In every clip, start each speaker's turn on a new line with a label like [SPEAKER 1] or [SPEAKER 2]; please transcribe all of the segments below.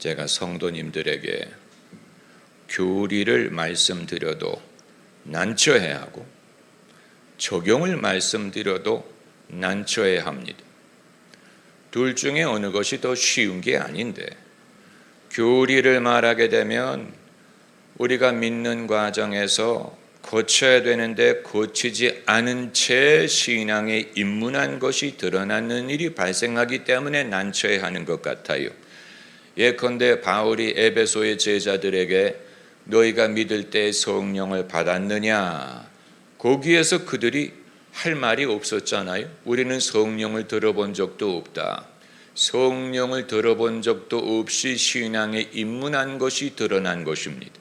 [SPEAKER 1] 제가 성도님들에게 교리를 말씀드려도 난처해하고 적용을 말씀드려도 난처해합니다. 둘 중에 어느 것이 더 쉬운 게 아닌데, 교리를 말하게 되면 우리가 믿는 과정에서 고쳐야 되는데 고치지 않은 채 신앙에 입문한 것이 드러나는 일이 발생하기 때문에 난처해하는 것 같아요. 예컨대 바울이 에베소의 제자들에게 너희가 믿을 때 성령을 받았느냐, 거기에서 그들이 할 말이 없었잖아요. 우리는 성령을 들어본 적도 없다. 성령을 들어본 적도 없이 신앙에 입문한 것이 드러난 것입니다.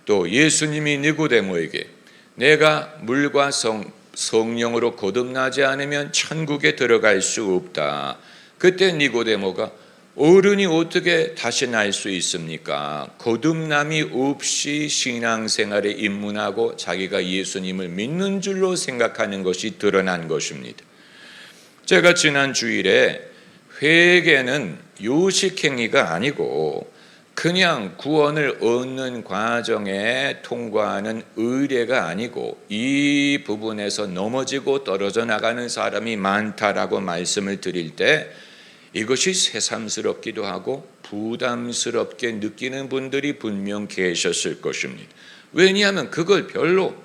[SPEAKER 1] 또 예수님이 니고데모에게 내가 물과 성령으로 거듭나지 않으면 천국에 들어갈 수 없다. 그때 니고데모가 어른이 어떻게 다시 날 수 있습니까? 거듭남이 없이 신앙생활에 입문하고 자기가 예수님을 믿는 줄로 생각하는 것이 드러난 것입니다. 제가 지난 주일에 회개는 요식행위가 아니고 그냥 구원을 얻는 과정에 통과하는 의례가 아니고 이 부분에서 넘어지고 떨어져 나가는 사람이 많다라고 말씀을 드릴 때 이것이 새삼스럽기도 하고 부담스럽게 느끼는 분들이 분명 계셨을 것입니다. 왜냐하면 그걸 별로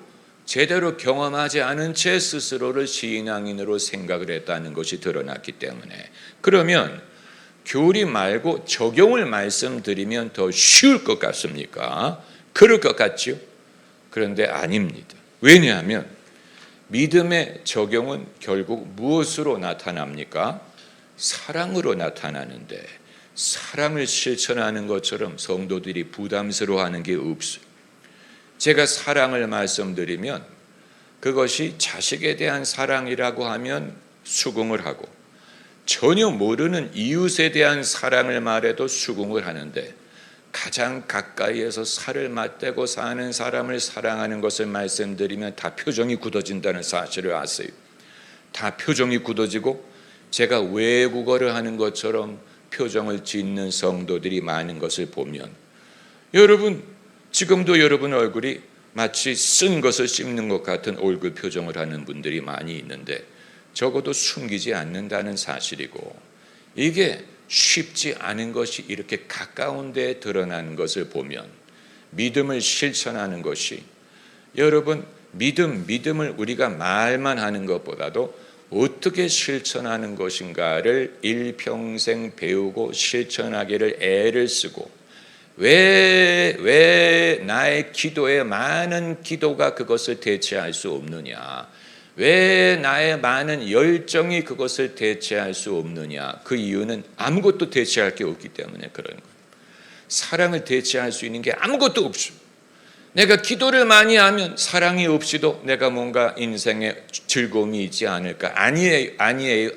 [SPEAKER 1] 제대로 경험하지 않은 채 스스로를 신앙인으로 생각을 했다는 것이 드러났기 때문에. 그러면 교리 말고 적용을 말씀드리면 더 쉬울 것 같습니까? 그럴 것 같죠? 그런데 아닙니다. 왜냐하면 믿음의 적용은 결국 무엇으로 나타납니까? 사랑으로 나타나는데, 사랑을 실천하는 것처럼 성도들이 부담스러워하는 게 없어요. 제가 사랑을 말씀드리면 그것이 자식에 대한 사랑이라고 하면 수긍을 하고, 전혀 모르는 이웃에 대한 사랑을 말해도 수긍을 하는데, 가장 가까이에서 살을 맞대고 사는 사람을 사랑하는 것을 말씀드리면 다 표정이 굳어진다는 사실을 아세요? 다 표정이 굳어지고 제가 외국어를 하는 것처럼 표정을 짓는 성도들이 많은 것을 보면, 여러분 지금도 여러분 얼굴이 마치 쓴 것을 씹는 것 같은 얼굴 표정을 하는 분들이 많이 있는데 적어도 숨기지 않는다는 사실이고, 이게 쉽지 않은 것이 이렇게 가까운 데에 드러나는 것을 보면 믿음을 실천하는 것이, 여러분 믿음을 우리가 말만 하는 것보다도 어떻게 실천하는 것인가를 일평생 배우고 실천하기를 애를 쓰고, 왜 나의 기도에 많은 기도가 그것을 대체할 수 없느냐, 왜 나의 많은 열정이 그것을 대체할 수 없느냐, 그 이유는 아무것도 대체할 게 없기 때문에 그런 거예요. 사랑을 대체할 수 있는 게 아무것도 없죠. 내가 기도를 많이 하면 사랑이 없이도 내가 뭔가 인생에 즐거움이 있지 않을까? 아니에요.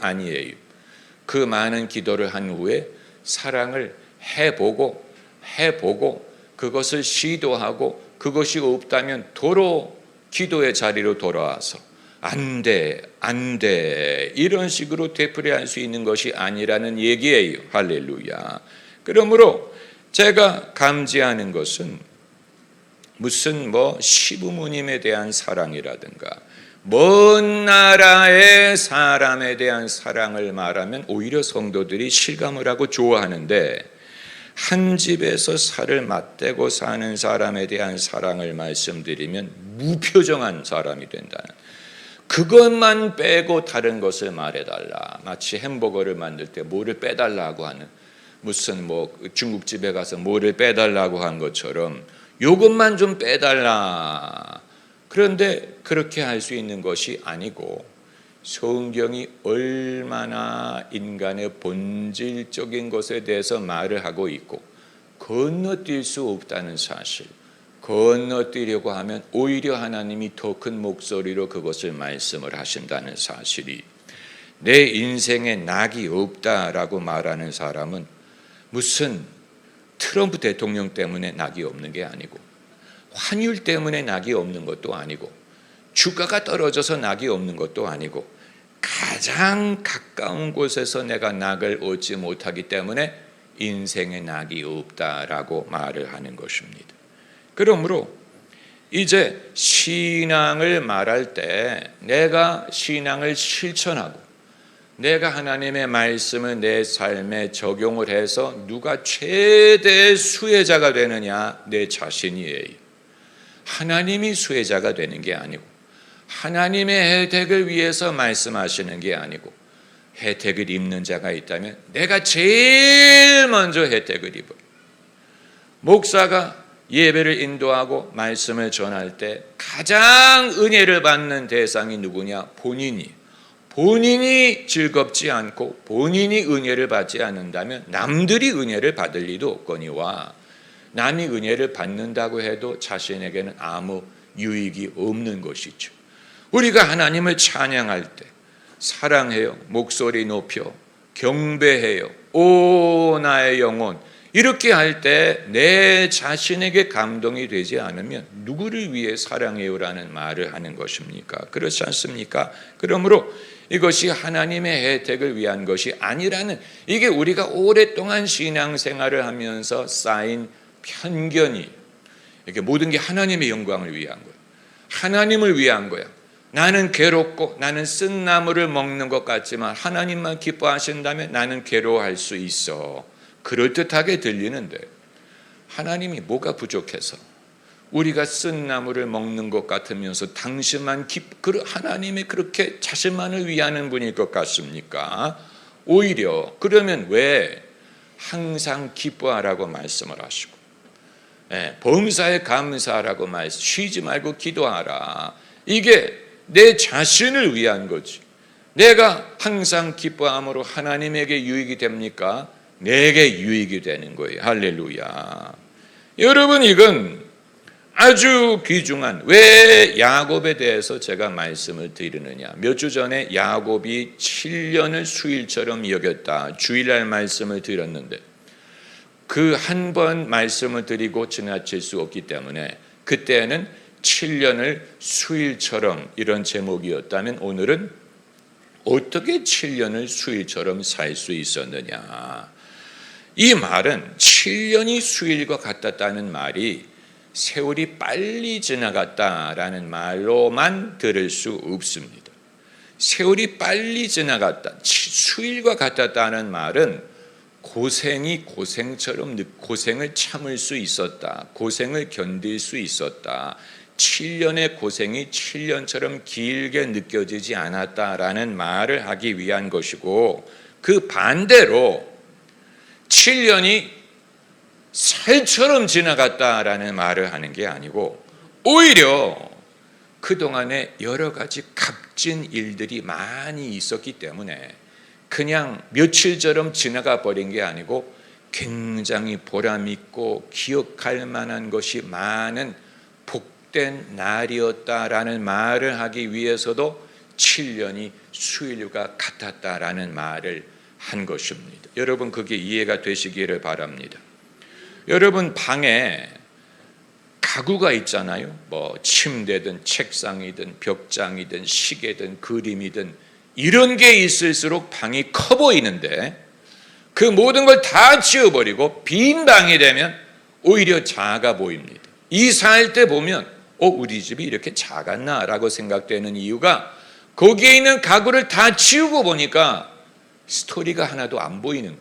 [SPEAKER 1] 그 많은 기도를 한 후에 사랑을 해보고 그것을 시도하고 그것이 없다면 도로 기도의 자리로 돌아와서 안 돼 이런 식으로 되풀이할 수 있는 것이 아니라는 얘기예요. 할렐루야. 그러므로 제가 감지하는 것은 무슨 시부모님에 대한 사랑이라든가 먼 나라의 사람에 대한 사랑을 말하면 오히려 성도들이 실감을 하고 좋아하는데, 한 집에서 살을 맞대고 사는 사람에 대한 사랑을 말씀드리면 무표정한 사람이 된다는, 그것만 빼고 다른 것을 말해달라. 마치 햄버거를 만들 때 뭐를 빼달라고 하는, 무슨 중국집에 가서 뭐를 빼달라고 한 것처럼 이것만 좀 빼달라. 그런데 그렇게 할 수 있는 것이 아니고, 성경이 얼마나 인간의 본질적인 것에 대해서 말을 하고 있고 건너뛸 수 없다는 사실, 건너뛰려고 하면 오히려 하나님이 더 큰 목소리로 그것을 말씀을 하신다는 사실이, 내 인생에 낙이 없다라고 말하는 사람은 무슨 트럼프 대통령 때문에 낙이 없는 게 아니고, 환율 때문에 낙이 없는 것도 아니고, 주가가 떨어져서 낙이 없는 것도 아니고, 가장 가까운 곳에서 내가 낙을 얻지 못하기 때문에 인생의 낙이 없다라고 말을 하는 것입니다. 그러므로 이제 신앙을 말할 때 내가 신앙을 실천하고 내가 하나님의 말씀을 내 삶에 적용을 해서 누가 최대 수혜자가 되느냐? 내 자신이에요. 하나님이 수혜자가 되는 게 아니고 하나님의 혜택을 위해서 말씀하시는 게 아니고 혜택을 입는 자가 있다면 내가 제일 먼저 혜택을 입어요. 목사가 예배를 인도하고 말씀을 전할 때 가장 은혜를 받는 대상이 누구냐? 본인이 즐겁지 않고 본인이 은혜를 받지 않는다면 남들이 은혜를 받을 리도 없거니와 남이 은혜를 받는다고 해도 자신에게는 아무 유익이 없는 것이죠. 우리가 하나님을 찬양할 때 사랑해요, 목소리 높여 경배해요, 오 나의 영혼, 이렇게 할 때 내 자신에게 감동이 되지 않으면 누구를 위해 사랑해요라는 말을 하는 것입니까? 그렇지 않습니까? 그러므로 이것이 하나님의 혜택을 위한 것이 아니라는, 이게 우리가 오랫동안 신앙생활을 하면서 쌓인 편견이, 이게 모든 게 하나님의 영광을 위한 거야. 하나님을 위한 거야. 나는 괴롭고 나는 쓴 나무를 먹는 것 같지만 하나님만 기뻐하신다면 나는 괴로워할 수 있어. 그럴듯하게 들리는데 하나님이 뭐가 부족해서 우리가 쓴 나무를 먹는 것 같으면서 당신만 하나님이 그렇게 자신만을 위하는 분일 것 같습니까? 오히려 그러면 왜 항상 기뻐하라고 말씀을 하시고 범사에 감사하라고 쉬지 말고 기도하라. 이게 내 자신을 위한 거지. 내가 항상 기뻐함으로 하나님에게 유익이 됩니까? 내게 유익이 되는 거예요. 할렐루야. 여러분, 이건 아주 귀중한, 왜 야곱에 대해서 제가 말씀을 드리느냐. 몇 주 전에 야곱이 7년을 수일처럼 여겼다, 주일날 말씀을 드렸는데 그 한 번 말씀을 드리고 지나칠 수 없기 때문에 그때는 7년을 수일처럼 이런 제목이었다면 오늘은 어떻게 7년을 수일처럼 살 수 있었느냐. 이 말은 7년이 수일과 같았다는 말이 세월이 빨리 지나갔다라는 말로만 들을 수 없습니다. 세월이 빨리 지나갔다, 수일과 같았다는 말은 고생이 고생처럼 고생을 참을 수 있었다, 고생을 견딜 수 있었다, 7년의 고생이 7년처럼 길게 느껴지지 않았다라는 말을 하기 위한 것이고, 그 반대로 7년이 살처럼 지나갔다라는 말을 하는 게 아니고 오히려 그동안에 여러 가지 값진 일들이 많이 있었기 때문에 그냥 며칠처럼 지나가 버린 게 아니고 굉장히 보람있고 기억할 만한 것이 많은 복된 날이었다라는 말을 하기 위해서도 7년이 수일과 같았다라는 말을 한 것입니다. 여러분, 그게 이해가 되시기를 바랍니다. 여러분, 방에 가구가 있잖아요. 뭐 침대든 책상이든 벽장이든 시계든 그림이든 이런 게 있을수록 방이 커 보이는데 그 모든 걸 다 치워버리고 빈 방이 되면 오히려 작아 보입니다. 이사할 때 보면 우리 집이 이렇게 작았나 라고 생각되는 이유가 거기에 있는 가구를 다 치우고 보니까 스토리가 하나도 안 보이는,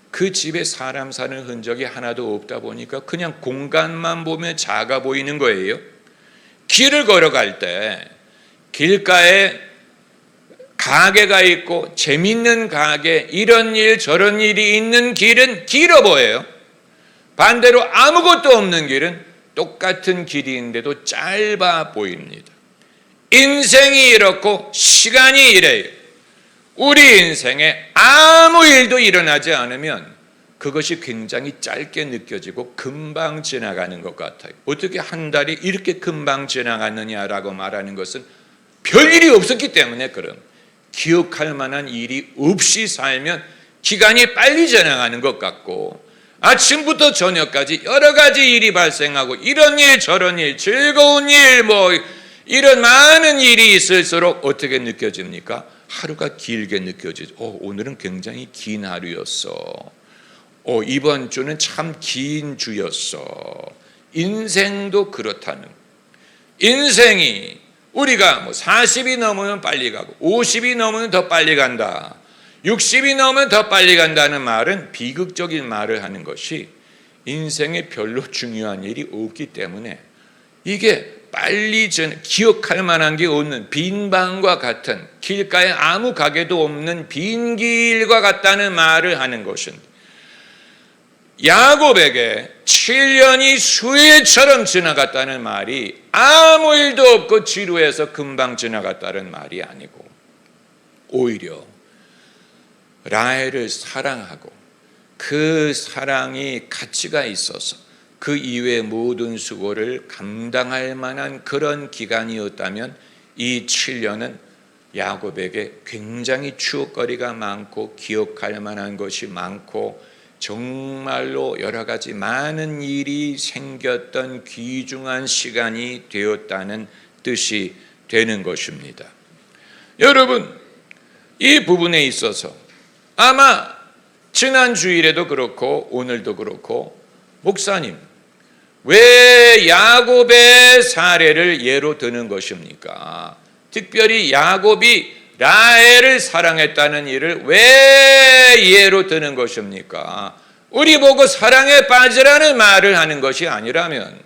[SPEAKER 1] 그 집에 사람 사는 흔적이 하나도 없다 보니까 그냥 공간만 보면 작아 보이는 거예요. 길을 걸어갈 때 길가에 가게가 있고 재밌는 가게, 이런 일 저런 일이 있는 길은 길어 보여요. 반대로 아무것도 없는 길은 똑같은 길인데도 짧아 보입니다. 인생이 이렇고 시간이 이래요. 우리 인생에 아무 일도 일어나지 않으면 그것이 굉장히 짧게 느껴지고 금방 지나가는 것 같아요. 어떻게 한 달이 이렇게 금방 지나갔느냐라고 말하는 것은 별일이 없었기 때문에, 그럼 기억할 만한 일이 없이 살면 기간이 빨리 지나가는 것 같고, 아침부터 저녁까지 여러 가지 일이 발생하고 이런 일 저런 일 즐거운 일 이런 많은 일이 있을수록 어떻게 느껴집니까? 하루가 길게 느껴지죠. 오늘은 굉장히 긴 하루였어. 이번 주는 참 긴 주였어. 인생도 그렇다는, 인생이 우리가 40이 넘으면 빨리 가고 50이 넘으면 더 빨리 간다, 60이 넘으면 더 빨리 간다는 말은 비극적인 말을 하는 것이, 인생에 별로 중요한 일이 없기 때문에 이게 빨리 기억할 만한 게 없는 빈 방과 같은, 길가에 아무 가게도 없는 빈 길과 같다는 말을 하는 것은, 야곱에게 7년이 수일처럼 지나갔다는 말이 아무 일도 없고 지루해서 금방 지나갔다는 말이 아니고, 오히려 라헬을 사랑하고 그 사랑이 가치가 있어서 그 이외의 모든 수고를 감당할 만한 그런 기간이었다면, 이 7년은 야곱에게 굉장히 추억거리가 많고 기억할 만한 것이 많고 정말로 여러 가지 많은 일이 생겼던 귀중한 시간이 되었다는 뜻이 되는 것입니다. 여러분, 이 부분에 있어서 아마 지난 주일에도 그렇고 오늘도 그렇고, 목사님 왜 야곱의 사례를 예로 드는 것입니까? 특별히 야곱이 라헬을 사랑했다는 일을 왜 예로 드는 것입니까? 우리 보고 사랑에 빠지라는 말을 하는 것이 아니라면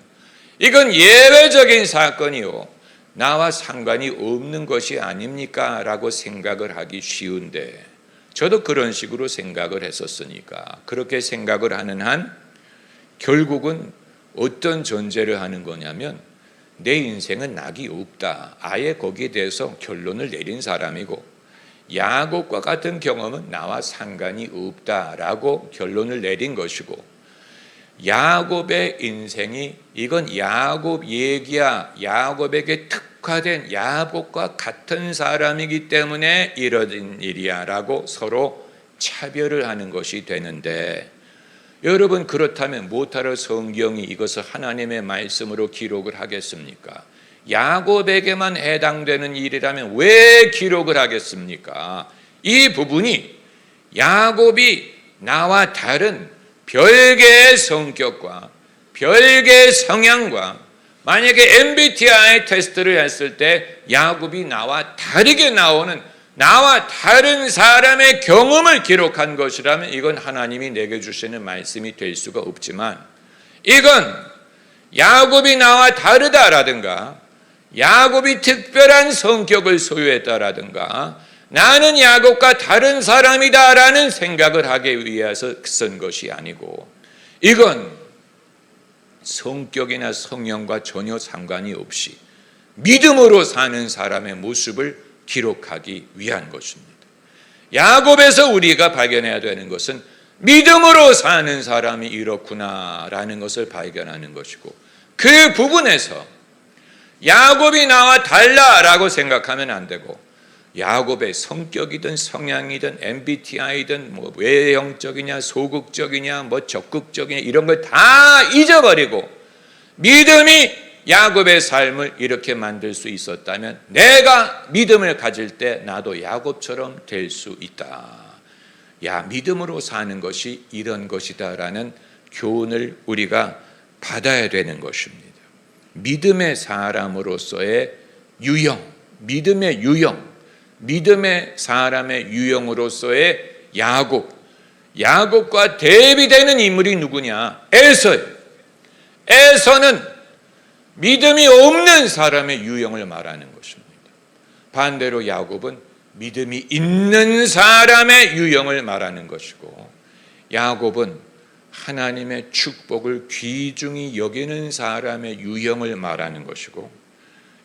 [SPEAKER 1] 이건 예외적인 사건이요, 나와 상관이 없는 것이 아닙니까? 라고 생각을 하기 쉬운데, 저도 그런 식으로 생각을 했었으니까, 그렇게 생각을 하는 한 결국은 어떤 전제를 하는 거냐면, 내 인생은 낙이 없다, 아예 거기에 대해서 결론을 내린 사람이고, 야곱과 같은 경험은 나와 상관이 없다라고 결론을 내린 것이고, 야곱의 인생이 이건 야곱 얘기야, 야곱에게 특화된 야곱과 같은 사람이기 때문에 이뤄진 일이야 라고 서로 차별을 하는 것이 되는데, 여러분, 그렇다면 못하러 성경이 이것을 하나님의 말씀으로 기록을 하겠습니까? 야곱에게만 해당되는 일이라면 왜 기록을 하겠습니까? 이 부분이 야곱이 나와 다른 별개의 성격과 별개의 성향과, 만약에 MBTI 테스트를 했을 때 야곱이 나와 다르게 나오는, 나와 다른 사람의 경험을 기록한 것이라면 이건 하나님이 내게 주시는 말씀이 될 수가 없지만, 이건 야곱이 나와 다르다라든가 야곱이 특별한 성격을 소유했다라든가 나는 야곱과 다른 사람이다라는 생각을 하기 위해서 쓴 것이 아니고, 이건 성격이나 성향과 전혀 상관이 없이 믿음으로 사는 사람의 모습을 기록하기 위한 것입니다. 야곱에서 우리가 발견해야 되는 것은 믿음으로 사는 사람이 이렇구나라는 것을 발견하는 것이고, 그 부분에서 야곱이 나와 달라라고 생각하면 안 되고, 야곱의 성격이든 성향이든 MBTI든 외형적이냐 소극적이냐 적극적이냐 이런 걸 다 잊어버리고, 믿음이 야곱의 삶을 이렇게 만들 수 있었다면 내가 믿음을 가질 때 나도 야곱처럼 될 수 있다. 믿음으로 사는 것이 이런 것이다라는 교훈을 우리가 받아야 되는 것입니다. 믿음의 사람으로서의 유형, 믿음의 유형, 믿음의 사람의 유형으로서의 야곱과 대비되는 인물이 누구냐? 에서예요. 에서는 믿음이 없는 사람의 유형을 말하는 것입니다. 반대로 야곱은 믿음이 있는 사람의 유형을 말하는 것이고, 야곱은 하나님의 축복을 귀중히 여기는 사람의 유형을 말하는 것이고,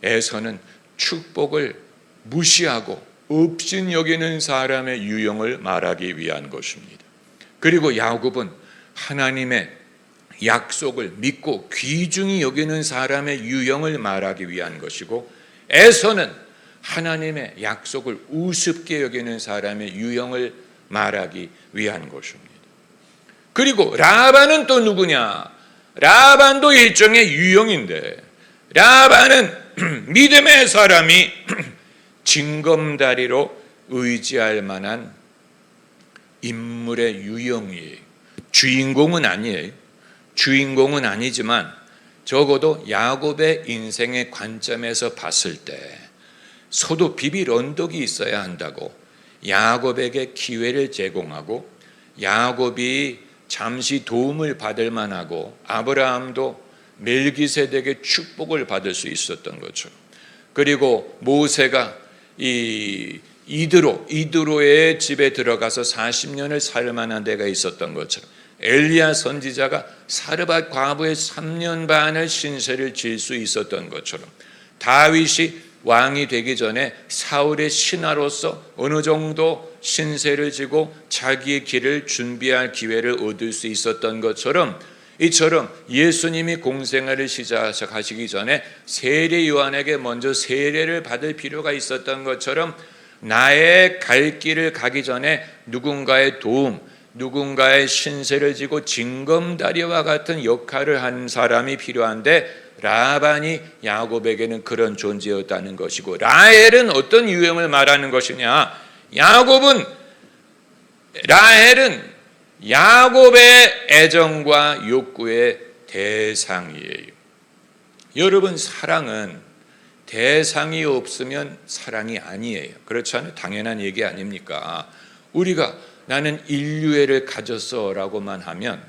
[SPEAKER 1] 에서는 축복을 무시하고 없인 여기는 사람의 유형을 말하기 위한 것입니다. 그리고 야곱은 하나님의 약속을 믿고 귀중히 여기는 사람의 유형을 말하기 위한 것이고, 에서는 하나님의 약속을 우습게 여기는 사람의 유형을 말하기 위한 것입니다. 그리고 라반은 또 누구냐? 라반도 일종의 유형인데, 라반은 믿음의 사람이 징검다리로 의지할 만한 인물의 유형이에요. 주인공은 아니에요. 주인공은 아니지만 적어도 야곱의 인생의 관점에서 봤을 때 소도 비빌 언덕이 있어야 한다고 야곱에게 기회를 제공하고 야곱이 잠시 도움을 받을 만하고 아브라함도 멜기세덱의 축복을 받을 수 있었던 것처럼, 그리고 모세가 이드로의 집에 들어가서 40년을 살 만한 데가 있었던 것처럼, 엘리야 선지자가 사르밧 과부의 3년 반을 신세를 질 수 있었던 것처럼, 다윗이 왕이 되기 전에 사울의 신하로서 어느 정도 신세를 지고 자기의 길을 준비할 기회를 얻을 수 있었던 것처럼, 이처럼 예수님이 공생애를 시작하시기 전에 세례 요한에게 먼저 세례를 받을 필요가 있었던 것처럼, 나의 갈 길을 가기 전에 누군가의 도움, 누군가의 신세를 지고 징검다리와 같은 역할을 하는 사람이 필요한데, 라반이 야곱에게는 그런 존재였다는 것이고, 라헬은 어떤 유형을 말하는 것이냐? 라헬은 야곱의 애정과 욕구의 대상이에요. 여러분, 사랑은 대상이 없으면 사랑이 아니에요. 그렇지 않아요? 당연한 얘기 아닙니까? 우리가 나는 인류애를 가졌어 라고만 하면,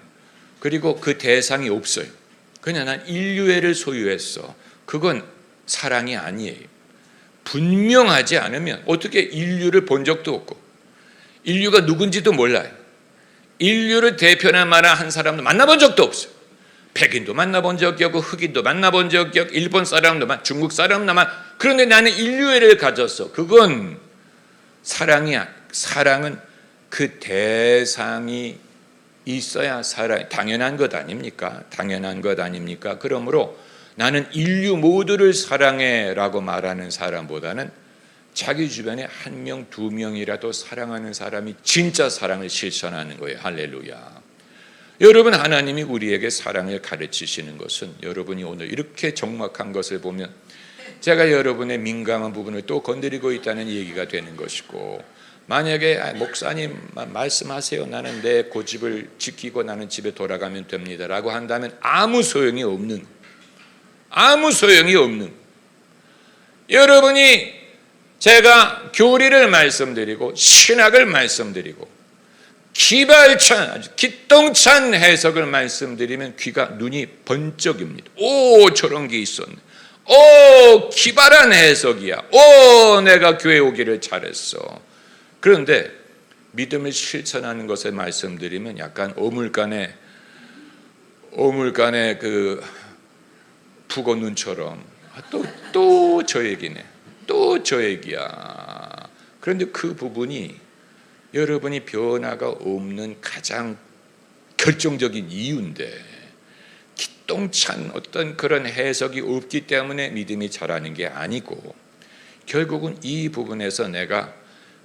[SPEAKER 1] 그리고 그 대상이 없어요. 그냥 난 인류애를 소유했어, 그건 사랑이 아니에요. 분명하지 않으면 어떻게 인류를 본 적도 없고 인류가 누군지도 몰라요. 인류를 대표할 만한 한 사람도 만나본 적도 없어요. 백인도 만나본 적이 없고 흑인도 만나본 적이 없고 일본 사람도 중국 사람도 그런데 나는 인류애를 가졌어. 그건 사랑이야. 사랑은 그 대상이 있어야 사랑, 당연한 것 아닙니까? 당연한 것 아닙니까? 그러므로 나는 인류 모두를 사랑해 라고 말하는 사람보다는 자기 주변에 한 명, 두 명이라도 사랑하는 사람이 진짜 사랑을 실천하는 거예요. 할렐루야. 여러분, 하나님이 우리에게 사랑을 가르치시는 것은, 여러분이 오늘 이렇게 적막한 것을 보면 제가 여러분의 민감한 부분을 또 건드리고 있다는 얘기가 되는 것이고, 만약에 목사님 말씀하세요, 나는 내 고집을 지키고 나는 집에 돌아가면 됩니다 라고 한다면 아무 소용이 없는, 여러분이 제가 교리를 말씀드리고 신학을 말씀드리고 기발찬, 아주 기똥찬 해석을 말씀드리면 눈이 번쩍입니다. 오, 저런 게 있었네. 오, 기발한 해석이야. 오, 내가 교회 오기를 잘했어. 그런데 믿음을 실천하는 것을 말씀드리면 약간 어물간의 그 북어 눈처럼 또 저 얘기네, 또 저 얘기야. 그런데 그 부분이 여러분이 변화가 없는 가장 결정적인 이유인데, 기똥찬 어떤 그런 해석이 없기 때문에 믿음이 자라는 게 아니고, 결국은 이 부분에서 내가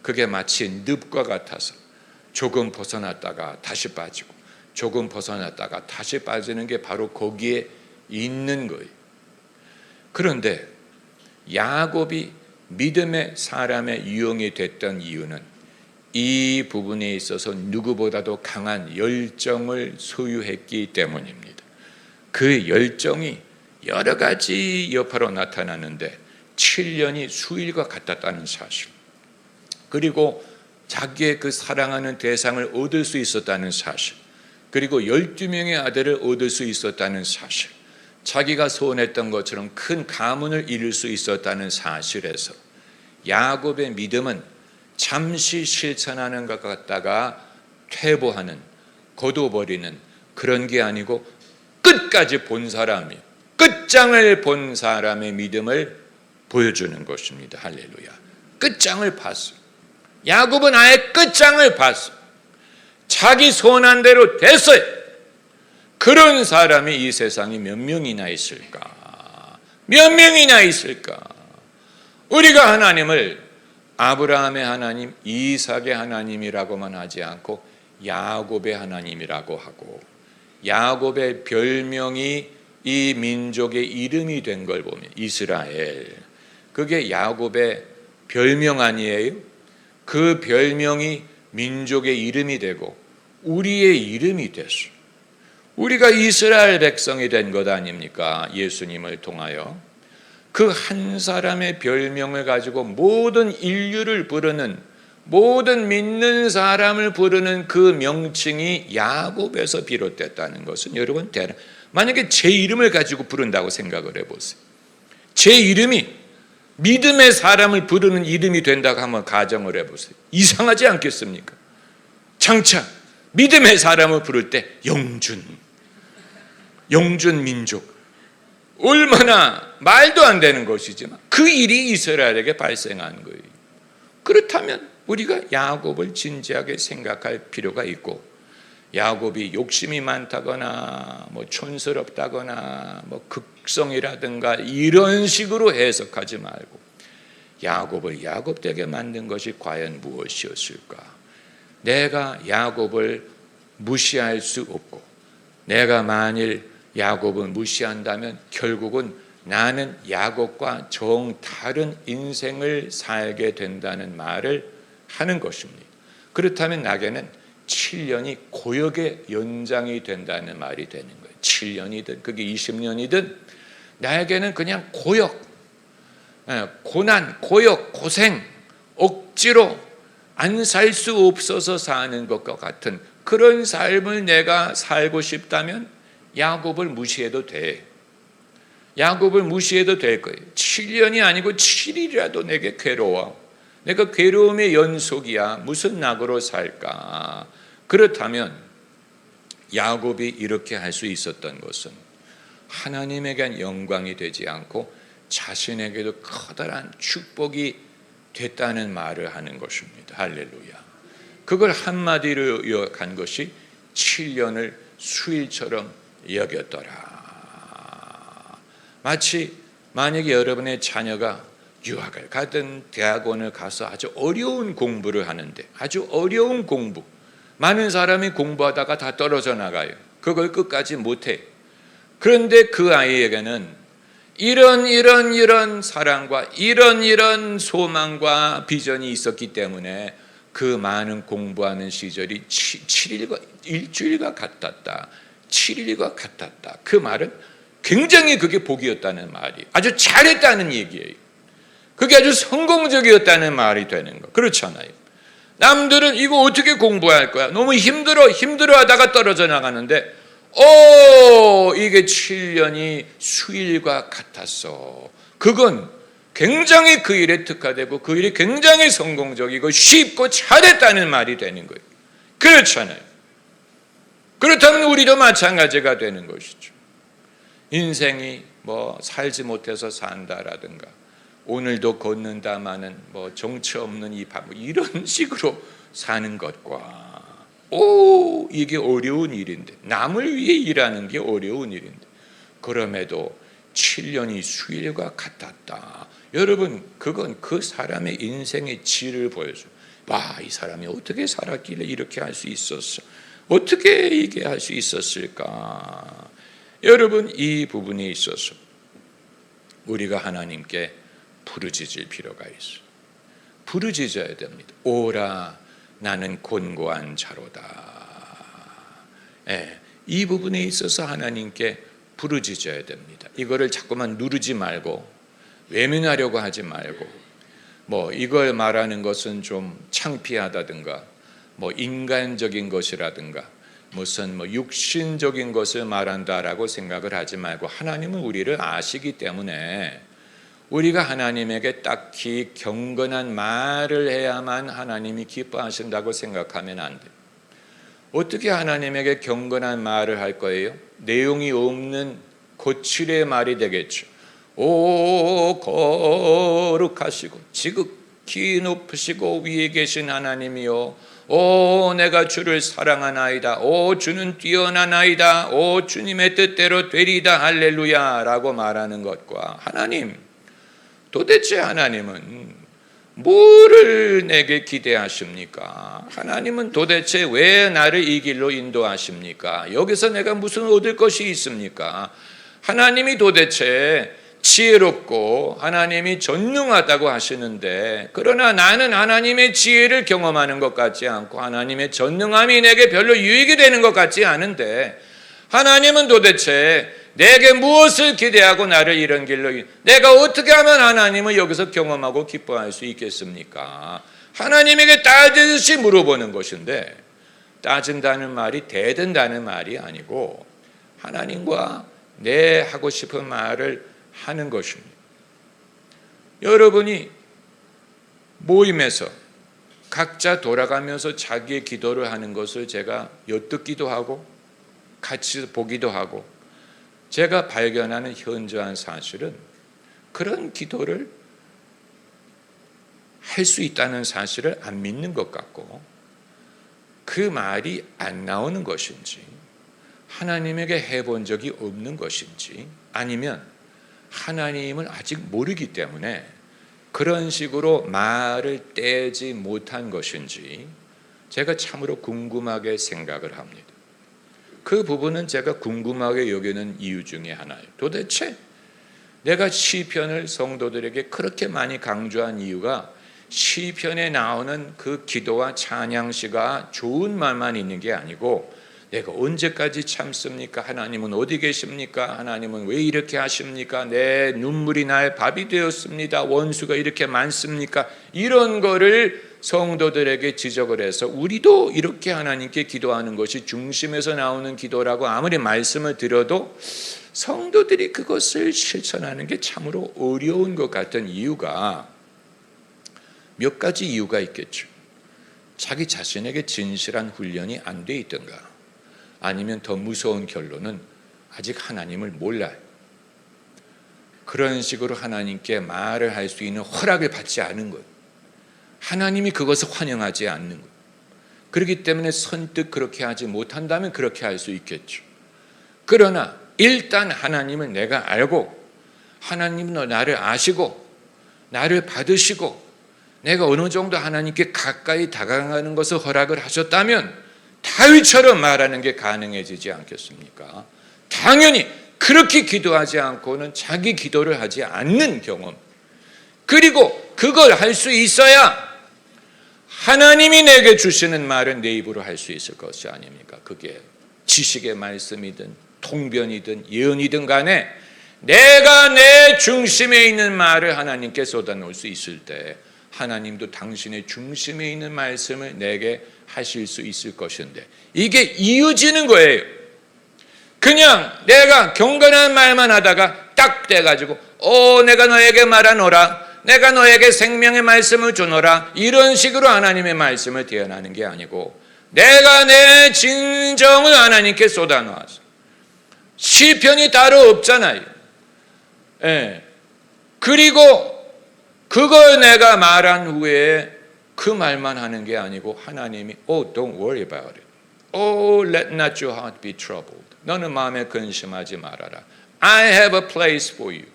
[SPEAKER 1] 그게 마치 늪과 같아서 조금 벗어났다가 다시 빠지고 조금 벗어났다가 다시 빠지는 게 바로 거기에 있는 거예요. 그런데 야곱이 믿음의 사람의 유형이 됐던 이유는 이 부분에 있어서 누구보다도 강한 열정을 소유했기 때문입니다. 그 열정이 여러 가지 여파로 나타나는데 7년이 수일과 같았다는 사실, 그리고 자기의 그 사랑하는 대상을 얻을 수 있었다는 사실, 그리고 12명의 아들을 얻을 수 있었다는 사실, 자기가 소원했던 것처럼 큰 가문을 이룰 수 있었다는 사실에서 야곱의 믿음은 잠시 실천하는 것 같다가 퇴보하는, 거둬버리는 그런 게 아니고 끝까지 본 사람이, 끝장을 본 사람의 믿음을 보여주는 것입니다. 할렐루야. 끝장을 봤어요. 야곱은 아예 끝장을 봤어요. 자기 소원한 대로 됐어요. 그런 사람이 이 세상에 몇 명이나 있을까? 몇 명이나 있을까? 우리가 하나님을 아브라함의 하나님, 이삭의 하나님이라고만 하지 않고 야곱의 하나님이라고 하고, 야곱의 별명이 이 민족의 이름이 된 걸 보면 이스라엘, 그게 야곱의 별명 아니에요? 그 별명이 민족의 이름이 되고 우리의 이름이 됐어. 우리가 이스라엘 백성이 된 것 아닙니까? 예수님을 통하여. 그 한 사람의 별명을 가지고 모든 인류를 부르는, 모든 믿는 사람을 부르는 그 명칭이 야곱에서 비롯됐다는 것은 여러분, 만약에 제 이름을 가지고 부른다고 생각을 해보세요. 제 이름이 믿음의 사람을 부르는 이름이 된다고 한번 가정을 해보세요. 이상하지 않겠습니까? 장차 믿음의 사람을 부를 때 영준 민족, 얼마나 말도 안 되는 것이지만 그 일이 이스라엘에게 발생한 거예요. 그렇다면 우리가 야곱을 진지하게 생각할 필요가 있고, 야곱이 욕심이 많다거나 촌스럽다거나 극성이라든가 이런 식으로 해석하지 말고, 야곱을 야곱되게 만든 것이 과연 무엇이었을까? 내가 야곱을 무시할 수 없고, 내가 만일 야곱을 무시한다면 결국은 나는 야곱과 정 다른 인생을 살게 된다는 말을 하는 것입니다. 그렇다면 나에게는 7년이 고역의 연장이 된다는 말이 되는 거예요. 7년이든 그게 20년이든 나에게는 그냥 고역, 고난, 고역, 고생, 억지로 안 살 수 없어서 사는 것과 같은 그런 삶을 내가 살고 싶다면 야곱을 무시해도 돼. 야곱을 무시해도 될 거예요. 7년이 아니고 7일이라도 내게 괴로워. 내가 괴로움의 연속이야. 무슨 낙으로 살까? 그렇다면 야곱이 이렇게 할 수 있었던 것은 하나님에겐 영광이 되지 않고 자신에게도 커다란 축복이 됐다는 말을 하는 것입니다. 할렐루야. 그걸 한마디로 요약한 것이 7년을 수일처럼 여겼더라. 마치 만약에 여러분의 자녀가 유학을 가든 대학원을 가서 아주 어려운 공부를 하는데, 아주 어려운 공부, 많은 사람이 공부하다가 다 떨어져 나가요. 그걸 끝까지 못해. 그런데 그 아이에게는 이런 사랑과 이런 소망과 비전이 있었기 때문에 그 많은 공부하는 시절이 7일과 일주일과 같았다. 7일과 같았다. 그 말은 굉장히 그게 복이었다는 말이, 아주 잘했다는 얘기예요. 그게 아주 성공적이었다는 말이 되는 거. 그렇잖아요. 남들은 이거 어떻게 공부할 거야? 너무 힘들어 하다가 떨어져 나가는데, 이게 7년이 수일과 같았어. 그건 굉장히 그 일에 특화되고 그 일이 굉장히 성공적이고 쉽고 잘했다는 말이 되는 거예요. 그렇잖아요. 그렇다면 우리도 마찬가지가 되는 것이죠. 인생이 살지 못해서 산다라든가, 오늘도 걷는다마는 정처 없는 이 밤, 이런 식으로 사는 것과, 이게 어려운 일인데, 남을 위해 일하는 게 어려운 일인데, 그럼에도 7년이 수일과 같았다. 여러분, 그건 그 사람의 인생의 질을 보여줘요. 와, 이 사람이 어떻게 살았길래 이렇게 할 수 있었어? 어떻게 이게 할 수 있었을까? 여러분, 이 부분에 있어서 우리가 하나님께 부르짖을 필요가 있어요. 부르짖어야 됩니다. 오라, 나는 곤고한 자로다. 이 부분에 있어서 하나님께 부르짖어야 됩니다. 이거를 자꾸만 누르지 말고, 외면하려고 하지 말고, 이걸 말하는 것은 좀 창피하다든가, 인간적인 것이라든가, 무슨 육신적인 것을 말한다라고 생각을 하지 말고, 하나님은 우리를 아시기 때문에 우리가 하나님에게 딱히 경건한 말을 해야만 하나님이 기뻐하신다고 생각하면 안 돼요. 어떻게 하나님에게 경건한 말을 할 거예요? 내용이 없는 거칠의 말이 되겠죠. 오, 거룩하시고 지극히 높으시고 위에 계신 하나님이요, 오, 내가 주를 사랑하나이다. 오, 주는 뛰어나나이다. 오, 주님의 뜻대로 되리다. 할렐루야 라고 말하는 것과, 하나님, 도대체 하나님은 뭐를 내게 기대하십니까? 하나님은 도대체 왜 나를 이 길로 인도하십니까? 여기서 내가 무슨 얻을 것이 있습니까? 하나님이 도대체 지혜롭고 하나님이 전능하다고 하시는데, 그러나 나는 하나님의 지혜를 경험하는 것 같지 않고 하나님의 전능함이 내게 별로 유익이 되는 것 같지 않은데, 하나님은 도대체 내게 무엇을 기대하고 나를 이런 길로, 내가 어떻게 하면 하나님을 여기서 경험하고 기뻐할 수 있겠습니까? 하나님에게 따지듯이 물어보는 것인데, 따진다는 말이 대든다는 말이 아니고 하나님과 내 하고 싶은 말을 하는 것입니다. 여러분이 모임에서 각자 돌아가면서 자기의 기도를 하는 것을 제가 엿듣기도 하고 같이 보기도 하고, 제가 발견하는 현저한 사실은 그런 기도를 할 수 있다는 사실을 안 믿는 것 같고, 그 말이 안 나오는 것인지, 하나님에게 해본 적이 없는 것인지, 아니면 하나님을 아직 모르기 때문에 그런 식으로 말을 떼지 못한 것인지 제가 참으로 궁금하게 생각을 합니다. 그 부분은 제가 궁금하게 여기는 이유 중에 하나예요. 도대체 내가 시편을 성도들에게 그렇게 많이 강조한 이유가 시편에 나오는 그 기도와 찬양시가 좋은 말만 있는 게 아니고, 내가 언제까지 참습니까? 하나님은 어디 계십니까? 하나님은 왜 이렇게 하십니까? 내 눈물이 나의 밥이 되었습니다. 원수가 이렇게 많습니까? 이런 거를 성도들에게 지적을 해서, 우리도 이렇게 하나님께 기도하는 것이 중심에서 나오는 기도라고 아무리 말씀을 드려도 성도들이 그것을 실천하는 게 참으로 어려운 것 같은 이유가 몇 가지 이유가 있겠죠. 자기 자신에게 진실한 훈련이 안 돼 있던가, 아니면 더 무서운 결론은 아직 하나님을 몰라요. 그런 식으로 하나님께 말을 할 수 있는 허락을 받지 않은 것, 하나님이 그것을 환영하지 않는 것, 그렇기 때문에 선뜻 그렇게 하지 못한다면 그렇게 할 수 있겠죠. 그러나 일단 하나님을 내가 알고, 하나님은 나를 아시고 나를 받으시고 내가 어느 정도 하나님께 가까이 다가가는 것을 허락을 하셨다면 다윗처럼 말하는 게 가능해지지 않겠습니까? 당연히 그렇게 기도하지 않고는 자기 기도를 하지 않는 경험, 그리고 그걸 할 수 있어야 하나님이 내게 주시는 말은 내 입으로 할 수 있을 것이 아닙니까? 그게 지식의 말씀이든 통변이든 예언이든 간에 내가 내 중심에 있는 말을 하나님께 쏟아놓을 수 있을 때 하나님도 당신의 중심에 있는 말씀을 내게 하실 수 있을 것인데, 이게 이어지는 거예요. 그냥 내가 경건한 말만 하다가 딱 돼가지고 내가 너에게 말하노라, 내가 너에게 생명의 말씀을 주노라, 이런 식으로 하나님의 말씀을 대언하는 게 아니고, 내가 내 진정을 하나님께 쏟아놓아서, 시편이 따로 없잖아요. 그리고 그걸 내가 말한 후에 그 말만 하는 게 아니고, 하나님이 don't worry about it. Let not your heart be troubled. 너는 마음에 근심하지 말아라. I have a place for you.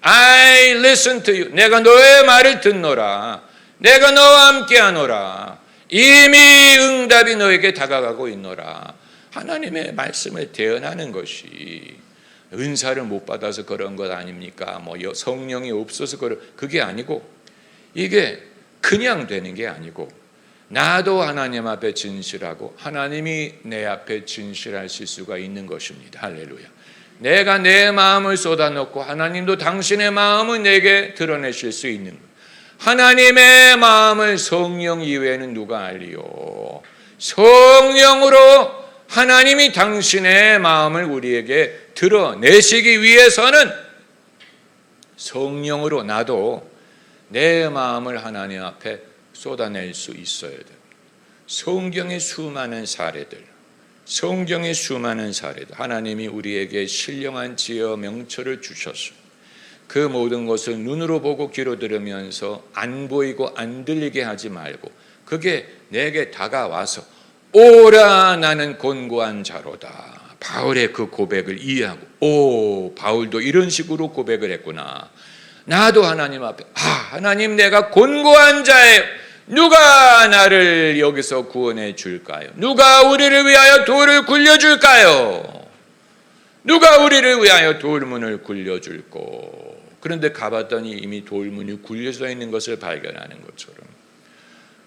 [SPEAKER 1] I listen to you. 내가 너의 말을 듣노라. 내가 너와 함께 하노라. 이미 응답이 너에게 다가가고 있노라. 하나님의 말씀을 대언하는 것이 은사를 못 받아서 그런 것 아닙니까? 성령이 없어서 그게 아니고, 이게 그냥 되는 게 아니고, 나도 하나님 앞에 진실하고 하나님이 내 앞에 진실하실 수가 있는 것입니다. 할렐루야. 내가 내 마음을 쏟아놓고 하나님도 당신의 마음을 내게 드러내실 수 있는 것. 하나님의 마음을 성령 이외에는 누가 알리요? 성령으로 하나님이 당신의 마음을 우리에게 드러내시기 위해서는 성령으로 나도 내 마음을 하나님 앞에 쏟아낼 수 있어야 돼요. 성경의 수많은 사례들, 하나님이 우리에게 신령한 지혜와 명철을 주셔서 그 모든 것을 눈으로 보고 귀로 들으면서 안 보이고 안 들리게 하지 말고, 그게 내게 다가와서 오라 나는 곤고한 자로다. 바울의 그 고백을 이해하고, 바울도 이런 식으로 고백을 했구나. 나도 하나님 앞에 하나님 내가 곤고한 자예요. 누가 나를 여기서 구원해 줄까요? 누가 우리를 위하여 돌을 굴려줄까요? 누가 우리를 위하여 돌문을 굴려줄꼬? 그런데 가봤더니 이미 돌문이 굴려져 있는 것을 발견하는 것처럼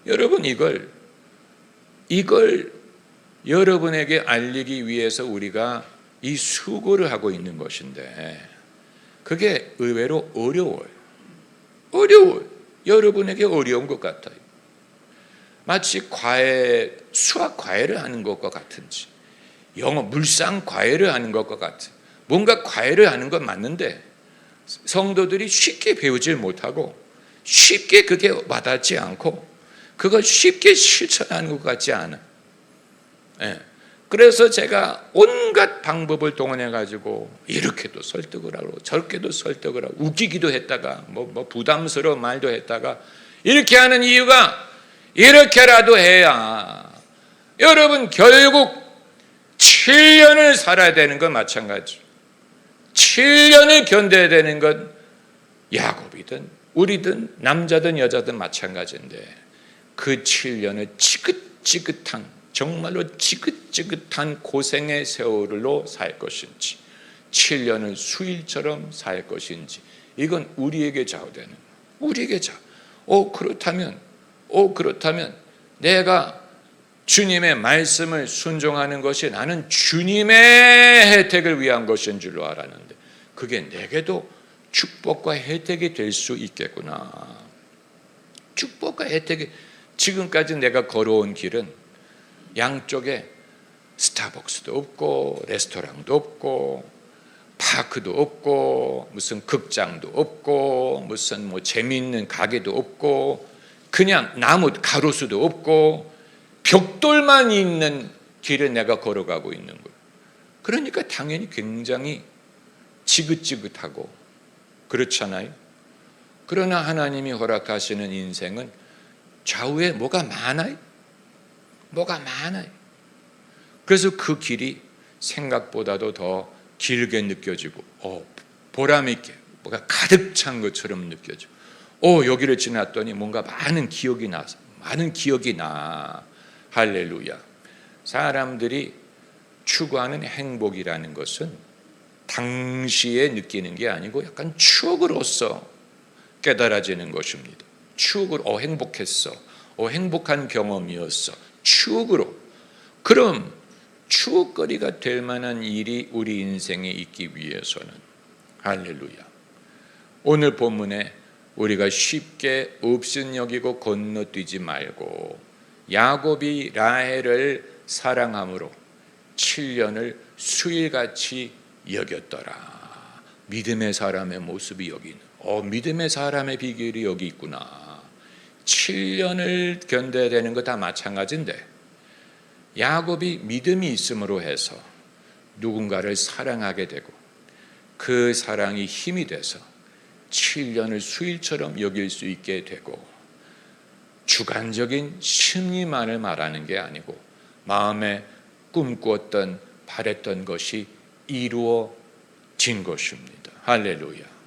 [SPEAKER 1] 여러분 이걸 여러분에게 알리기 위해서 우리가 이 수고를 하고 있는 것인데 그게 의외로 어려워요. 여러분에게 어려운 것 같아요. 마치 수학 과외를 하는 것과 같은지 영어 물상 과외를 하는 것과 같은 뭔가 과외를 하는 건 맞는데 성도들이 쉽게 배우질 못하고 쉽게 그게 와닿지 않고 그걸 쉽게 실천하는 것 같지 않아. 그래서 제가 온갖 방법을 동원해 가지고 이렇게도 설득을 하고 저렇게도 설득을 하고 웃기기도 했다가 뭐 부담스러운 말도 했다가 이렇게 하는 이유가 이렇게라도 해야 여러분 결국 7년을 살아야 되는 건 마찬가지. 7년을 견뎌야 되는 건 야곱이든 우리든 남자든 여자든 마찬가지인데 그 7년을 지긋지긋한 정말로 지긋지긋한 고생의 세월로 살 것인지 7년을 수일처럼 살 것인지 이건 우리에게 좌우되는 우리에게 그렇다면 내가 주님의 말씀을 순종하는 것이 나는 주님의 혜택을 위한 것인 줄로 알았는데 그게 내게도 축복과 혜택이 될 수 있겠구나. 축복과 혜택이 지금까지 내가 걸어온 길은 양쪽에 스타벅스도 없고 레스토랑도 없고 파크도 없고 무슨 극장도 없고 무슨 뭐 재미있는 가게도 없고 그냥 나무 가로수도 없고 벽돌만 있는 길을 내가 걸어가고 있는 거예요. 그러니까 당연히 굉장히 지긋지긋하고 그렇잖아요. 그러나 하나님이 허락하시는 인생은 좌우에 뭐가 많아요. 그래서 그 길이 생각보다도 더 길게 느껴지고 보람있게 뭐가 가득 찬 것처럼 느껴지고 여기를 지났더니 뭔가 많은 기억이 나. 할렐루야. 사람들이 추구하는 행복이라는 것은 당시에 느끼는 게 아니고 약간 추억으로서 깨달아지는 것입니다. 추억으로 행복했어. 행복한 경험이었어. 추억으로. 그럼 추억거리가 될 만한 일이 우리 인생에 있기 위해서는 할렐루야. 오늘 본문에 우리가 쉽게 없인 여기고 건너뛰지 말고 야곱이 라헬을 사랑함으로 7년을 수일같이 여겼더라. 믿음의 사람의 모습이 여기 있는 믿음의 사람의 비결이 여기 있구나. 7년을 견뎌야 되는 거 다 마찬가지인데 야곱이 믿음이 있음으로 해서 누군가를 사랑하게 되고 그 사랑이 힘이 돼서 7년을 수일처럼 여길 수 있게 되고 주관적인 심리만을 말하는 게 아니고 마음에 꿈꾸었던 바랬던 것이 이루어진 것입니다. 할렐루야.